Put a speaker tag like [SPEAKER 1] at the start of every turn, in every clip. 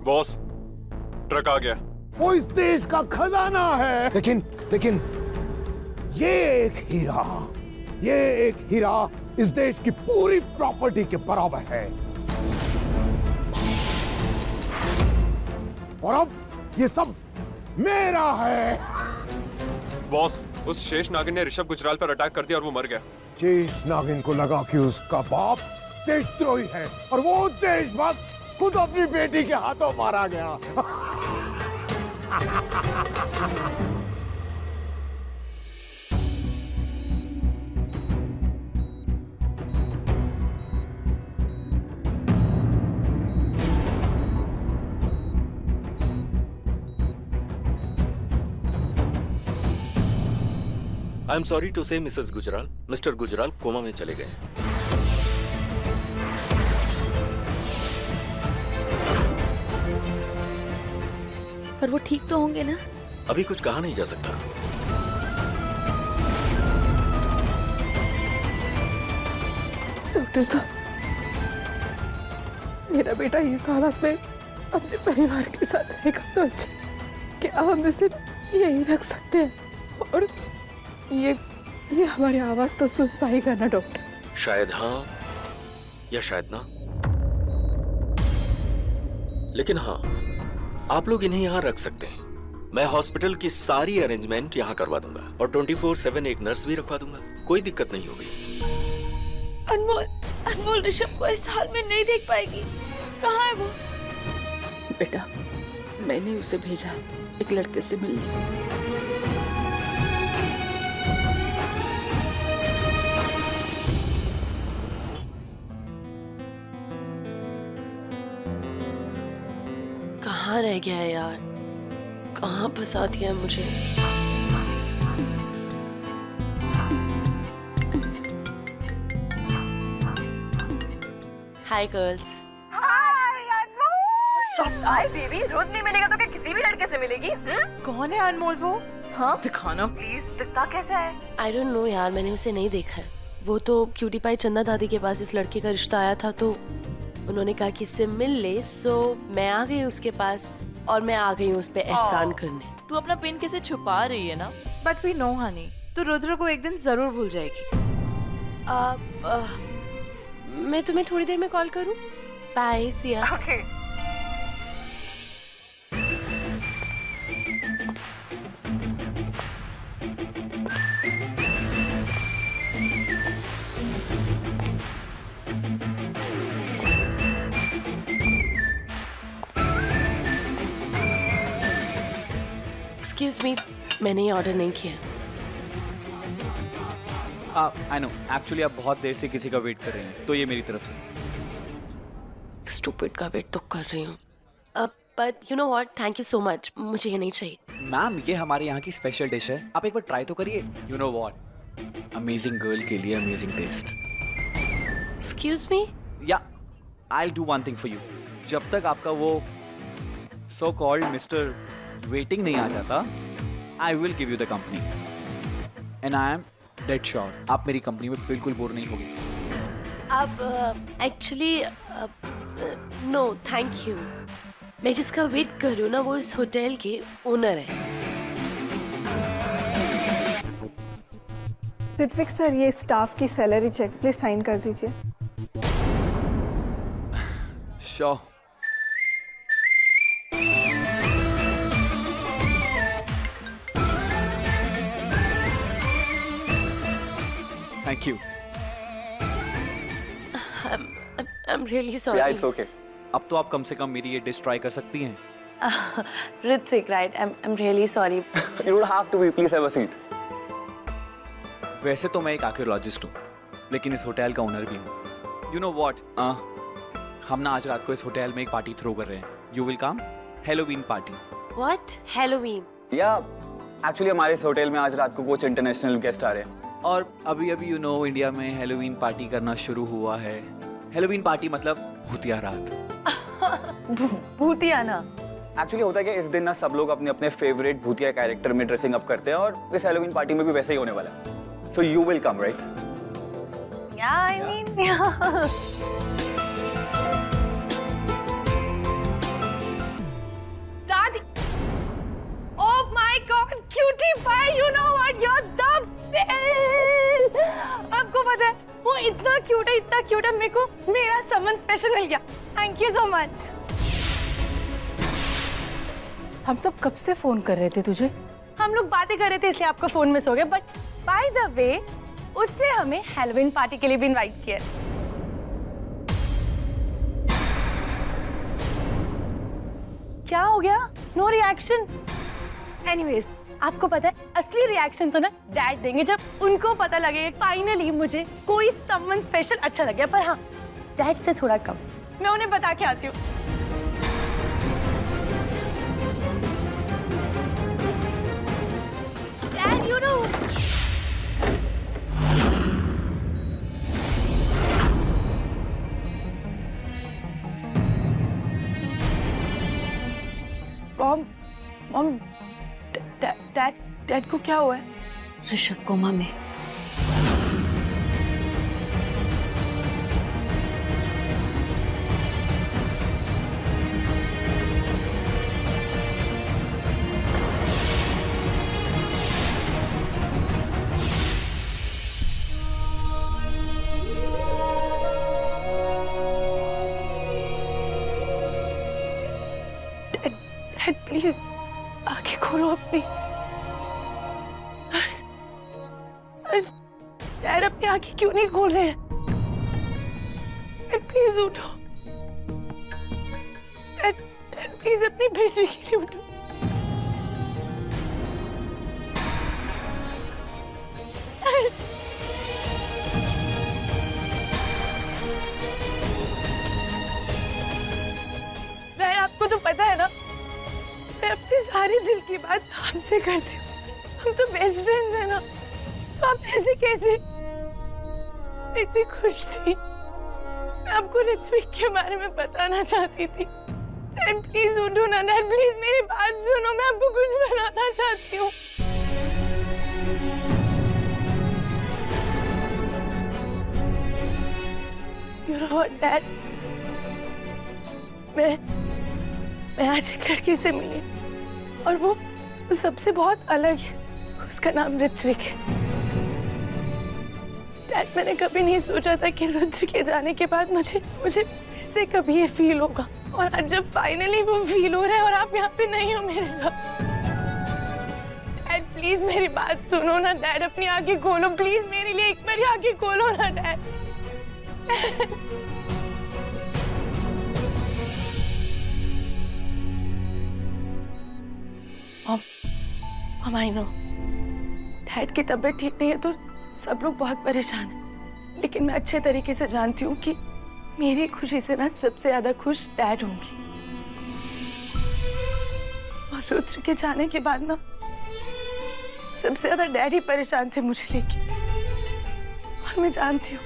[SPEAKER 1] Boss, truck आ गया।
[SPEAKER 2] वो इस देश का खजाना है। लेकिन ये एक हीरा इस देश की पूरी प्रॉपर्टी के बराबर है। और अब ये सब मेरा है।
[SPEAKER 1] बॉस, उस शेष नागिन ने ऋषभ गुजराल पर अटैक कर दिया और वो मर गया।
[SPEAKER 2] शेष नागिन को लगा कि उसका बाप देशद्रोही है और वो देशभक्त खुद अपनी बेटी के हाथों मारा गया।
[SPEAKER 3] I am sorry to say Mrs Gujral, Mr Gujral coma में चले गए।
[SPEAKER 4] पर वो ठीक तो होंगे ना?
[SPEAKER 3] अभी कुछ कहा नहीं जा सकता।
[SPEAKER 4] डॉक्टर साहब, मेरा बेटा इस हालत में अपने परिवार के साथ रहेगा तो अच्छा। क्या हम इसे यही रख सकते हैं और ये हमारी आवाज तो सुन पाएगा ना डॉक्टर?
[SPEAKER 3] शायद हाँ या शायद ना, लेकिन हाँ, आप लोग इन्हें यहाँ रख सकते हैं। मैं हॉस्पिटल की सारी अरेंजमेंट यहाँ करवा दूंगा और 24/7 एक नर्स भी रखवा दूंगा। कोई दिक्कत नहीं होगी।
[SPEAKER 4] अनमोल ऋषभ को इस हाल में नहीं देख पाएगी। कहाँ है वो? बेटा, मैंने उसे भेजा एक लड़के से मिलने।
[SPEAKER 5] कहाँ रह गया है यार? कहाँ फंसा दिया है मुझे? Hi girls.
[SPEAKER 6] हाय बेबी, रोज नहीं मिलेगा तो क्या किसी भी लड़के से मिलेगी? कौन है अनमोल वो? हाँ दिखाना प्लीज, दिखता कैसा है?
[SPEAKER 5] आई डोंट नो यार, मैंने उसे नहीं देखा है। वो तो क्यूटी पाई चंदा दादी के पास इस लड़के का रिश्ता आया था तो उन्होंने कहा कि इससे मिल ले, सो मैं आ गई उसके पास और मैं आ गई हूँ उस पे एहसान करने।
[SPEAKER 6] तू अपना पिन कैसे छुपा रही है ना? बट वी नो हनी, तू रुद्र को एक दिन जरूर भूल जाएगी।
[SPEAKER 5] मैं तुम्हें थोड़ी देर में कॉल करूँ। Bye Siya.
[SPEAKER 6] Okay.
[SPEAKER 5] Excuse me, मैंने ये ऑर्डर नहीं किया।
[SPEAKER 7] आई नो, एक्चुअली आप बहुत देर से किसी का वेट कर रही हैं, तो ये मेरी तरफ से।
[SPEAKER 5] स्टूपिड का वेट तो कर रही हूँ। But you know what, thank you so much, मुझे ये नहीं चाहिए।
[SPEAKER 7] मैम, ये हमारे यहाँ की स्पेशल डिश है, आप एक बार ट्राई तो करिए। You know what, amazing girl के लिए amazing taste.
[SPEAKER 5] Excuse me?
[SPEAKER 7] Yeah I will do one thing for you. जब तक आपका वो सो कॉल्ड मिस्टर वेटिंग नहीं आ जाता, I will give you the company and I am dead sure आप मेरी कंपनी में बिल्कुल बोर नहीं होगी।
[SPEAKER 5] अब एक्चुअली नो थैंक यू। मैं जिसका वेट कर रही हूँ ना, वो इस होटल के ओनर है।
[SPEAKER 8] ऋत्विक सर, ये स्टाफ की सैलरी चेक प्लीज साइन कर दीजिए।
[SPEAKER 7] Sure. Thank you.
[SPEAKER 5] I'm really sorry.
[SPEAKER 7] Yeah, it's okay. अब तो आप कम से कम मेरी ये डिश ट्राई कर सकती हैं।
[SPEAKER 5] Ritvik, right? I'm really sorry.
[SPEAKER 7] You don't have to be. Please have a seat. वैसे तो मैं एक आर्कियोलॉजिस्ट हूँ, लेकिन इस होटल का ओनर भी हूँ। You know what? हम ना आज रात को इस होटल में एक पार्टी थ्रो कर रहे हैं। You will come? Halloween party.
[SPEAKER 5] What? Halloween?
[SPEAKER 9] या एक्चुअली हमारे इस होटल में आज रात को कुछ इंटरनेशनल गेस्ट आ रहे हैं
[SPEAKER 7] और अभी अभी यू नो इंडिया में हैलोवीन पार्टी करना शुरू हुआ है। हैलोवीन पार्टी मतलब भूतिया रात।
[SPEAKER 6] भूतिया ना?
[SPEAKER 9] एक्चुअली होता है कि इस दिन ना सब लोग अपने अपने फेवरेट भूतिया कैरेक्टर में ड्रेसिंग अप करते हैं और इस हैलोवीन पार्टी में भी वैसे ही होने वाला है। So you will come right?
[SPEAKER 6] I mean, Daddy. Oh my God, cutie pie, you know what? You're the best. आपको पता है वो इतना क्यूट है मेरे को मेरा समन स्पेशल मिल गया. Thank you so much.
[SPEAKER 4] हम सब कब से फोन कर रहे थे तुझे?
[SPEAKER 6] हम लोग बातें कर रहे थे इसलिए आपका फोन मिस हो गया. बट बाय द वे उसने हमें हैलोवीन पार्टी के लिए भी इनवाइट किया है. क्या हो गया? No reaction. एनीवेज, आपको पता है असली रिएक्शन तो ना डैड देंगे जब उनको पता लगेगा फाइनली मुझे कोई समवन स्पेशल अच्छा लग गया. पर हाँ, डैड से थोड़ा कम. मैं उन्हें बता के आती हूँ. Dad, you know mom dad को क्या हुआ है?
[SPEAKER 5] ऋषभ कोमा में.
[SPEAKER 6] डैड प्लीज आंखें खोलो अपनी. डैड अपनी आंखें क्यों नहीं खोल रहे? प्लीज उठो. डैड प्लीज अपनी बेटी के लिए उठो. डैड, आपको तो पता है ना मैं अपनी सारी दिल की बात आपसे करती हूँ. हम तो बेस्ट फ्रेंड्स हैं ना. तो आप ऐसे कैसे? मैं इतनी खुश थी. मैं आपको ऋत्विक के बारे में बताना चाहती थी. डैड प्लीज उठो ना. डैड प्लीज मेरी बात सुनो. मैं आपको कुछ बताना चाहती हूँ. You know what, Dad? मैं आज एक लड़की से मिली और वो सबसे बहुत अलग है. उसका नाम ऋत्विक है. डैड, मैंने कभी नहीं सोचा था कि रुद्र के जाने के बाद मुझे फिर से कभी ये फील होगा. और आज जब फाइनली वो फील हो रहा है और आप यहाँ पे नहीं हो मेरे साथ. डैड प्लीज मेरी बात सुनो ना. डैड अपनी आंखें खोलो प्लीज. मेरे लिए एक बार आंखें खोलो ना डैड. मम, आई नो डैड की तबीयत ठीक नहीं है तो सब लोग बहुत परेशान हैं. लेकिन मैं अच्छे तरीके से जानती हूँ कि मेरी खुशी से ना सबसे ज्यादा खुश डैड होंगी. और रुद्र के जाने के बाद ना सबसे ज्यादा डैड ही परेशान थे मुझे लेके. और मैं जानती हूँ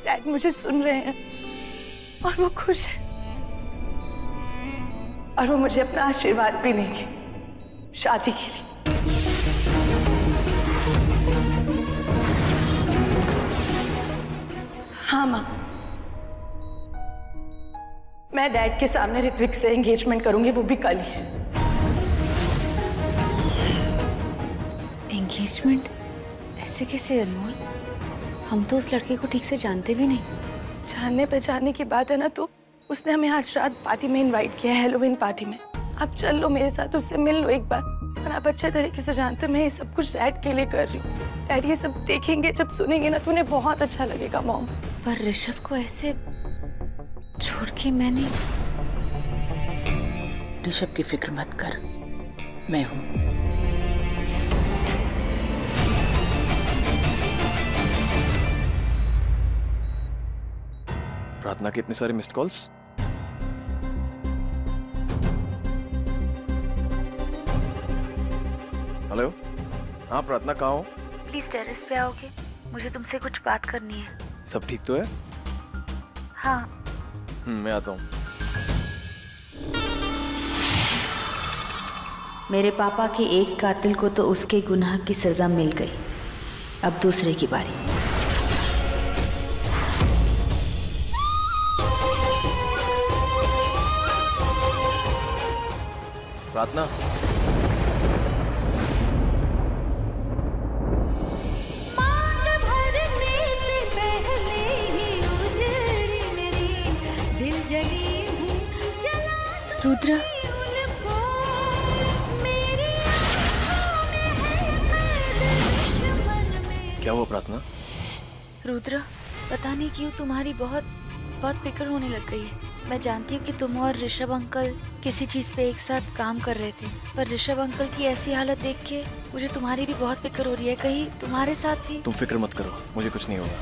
[SPEAKER 6] डैड मुझे सुन रहे हैं और वो खुश है. और वो मुझे अपना आशीर्वाद भी देंगे शादी के लिए. हाँ माँ, मैं डैड के सामने ऋत्विक से एंगेजमेंट करूंगी. वो भी कल ही.
[SPEAKER 5] एंगेजमेंट? ऐसे कैसे अनमोल? हम तो उस लड़के को ठीक से जानते भी नहीं.
[SPEAKER 6] जानने पहचानने की बात है ना. तो उसने हमें आज रात पार्टी में इनवाइट किया है, हैलोवीन पार्टी में. आप चल लो मेरे साथ, उससे मिल लो एक बार. और आप अच्छे तरीके से जानते हो मैं ये सब कुछ डैड के लिए कर रही हूँ. डैड ये सब देखेंगे, जब सुनेंगे ना तो उन्हें बहुत अच्छा लगेगा मॉम.
[SPEAKER 5] पर ऋषभ को ऐसे छोड़ के मैंने.
[SPEAKER 4] ऋषभ की फिक्र मत कर, मैं हूँ.
[SPEAKER 1] प्रार्थना के इतने सारे मिस्ड कॉल्स. हेलो. हाँ प्रार्थना, कहाँ हो?
[SPEAKER 10] प्लीज टेरेस पे आओगे? मुझे तुमसे कुछ बात करनी है.
[SPEAKER 1] सब ठीक तो है?
[SPEAKER 10] हाँ.
[SPEAKER 1] मैं आता हूँ.
[SPEAKER 10] मेरे पापा के एक कातिल को तो उसके गुनाह की सजा मिल गई. अब दूसरे की बारी.
[SPEAKER 11] प्रार्थना,
[SPEAKER 10] रुद्र,
[SPEAKER 11] क्या हुआ प्रार्थना?
[SPEAKER 10] रुद्र, पता नहीं क्यों तुम्हारी बहुत बहुत फिक्र होने लग गई है। मैं जानती हूँ कि तुम और ऋषभ अंकल किसी चीज पे एक साथ काम कर रहे थे, पर ऋषभ अंकल की ऐसी हालत देख के मुझे तुम्हारी भी बहुत फिक्र हो रही है। कहीं तुम्हारे साथ भी।
[SPEAKER 11] तुम फिक्र मत करो, मुझे कुछ नहीं होगा।